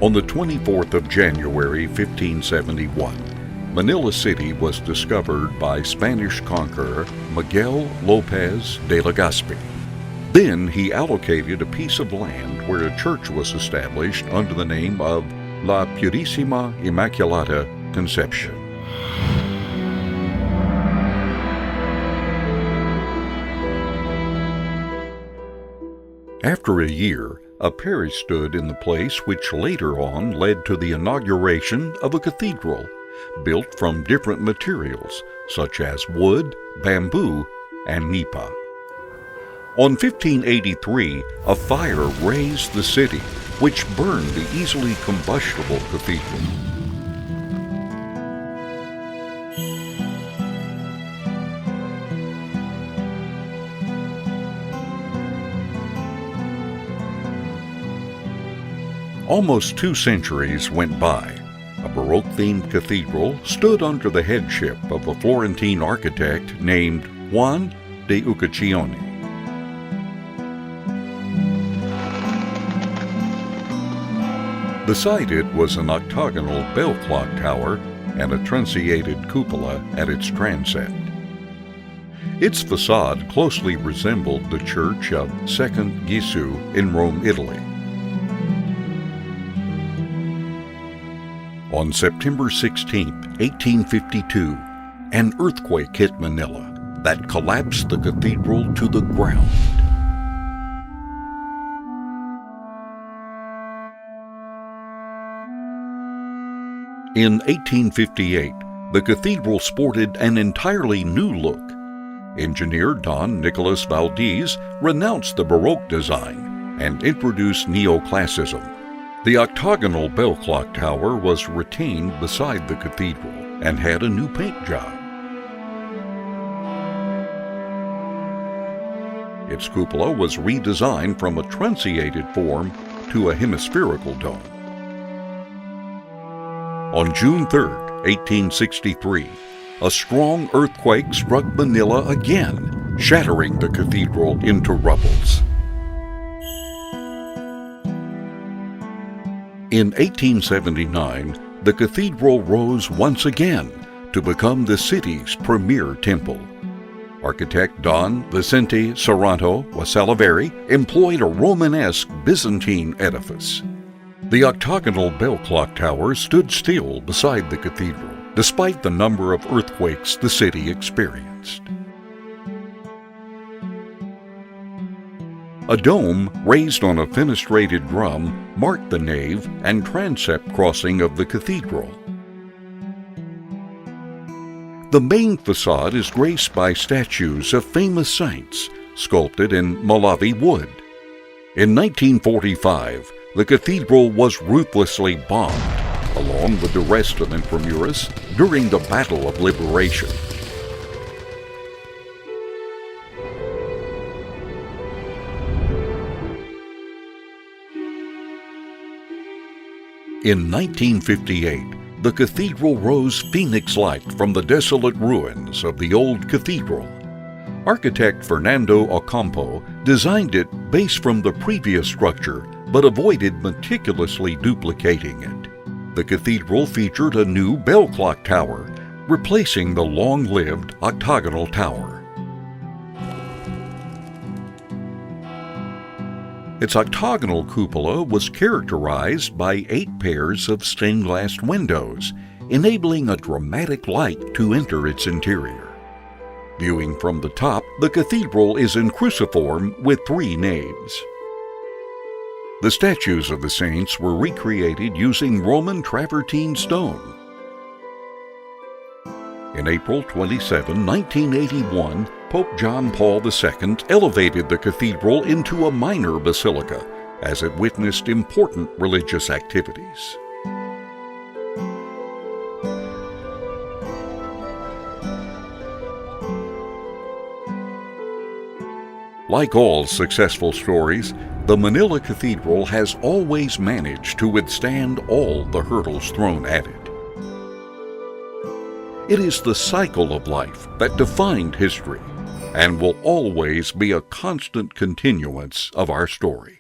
On the 24th of January, 1571, Manila City was discovered by Spanish conqueror Miguel Lopez de Legazpi. Then he allocated a piece of land where a church was established under the name of La Purísima Immaculata Conception. After a year, a parish stood in the place which later on led to the inauguration of a cathedral, built from different materials such as wood, bamboo, and nipa. On 1583, a fire razed the city, which burned the easily combustible cathedral. Almost 2 centuries went by. A Baroque-themed cathedral stood under the headship of a Florentine architect named Juan de Uccione. Beside it was an octagonal bell clock tower and a truncated cupola at its transept. Its facade closely resembled the church of Second Gesù in Rome, Italy. On September 16, 1852, an earthquake hit Manila that collapsed the cathedral to the ground. In 1858, the cathedral sported an entirely new look. Engineer Don Nicolas Valdez renounced the Baroque design and introduced neoclassicism. The octagonal bell clock tower was retained beside the cathedral and had a new paint job. Its cupola was redesigned from a truncated form to a hemispherical dome. On June 3, 1863, a strong earthquake struck Manila again, shattering the cathedral into rubbles. In 1879, the cathedral rose once again to become the city's premier temple. Architect Don Vicente Serrano Saliveri employed a Romanesque Byzantine edifice. The octagonal bell clock tower stood still beside the cathedral, despite the number of earthquakes the city experienced. A dome raised on a fenestrated drum marked the nave and transept crossing of the cathedral. The main facade is graced by statues of famous saints sculpted in Malawi wood. In 1945, the cathedral was ruthlessly bombed, along with the rest of Intramuros, during the Battle of Liberation. In 1958, the cathedral rose phoenix-like from the desolate ruins of the old cathedral. Architect Fernando Ocampo designed it based from the previous structure, but avoided meticulously duplicating it. The cathedral featured a new bell clock tower, replacing the long-lived octagonal tower. Its octagonal cupola was characterized by 8 pairs of stained glass windows, enabling a dramatic light to enter its interior. Viewing from the top, the cathedral is in cruciform with 3 naves. The statues of the saints were recreated using Roman travertine stone. In April 27, 1981, Pope John Paul II elevated the cathedral into a minor basilica as it witnessed important religious activities. Like all successful stories, the Manila Cathedral has always managed to withstand all the hurdles thrown at it. It is the cycle of life that defined history and will always be a constant continuance of our story.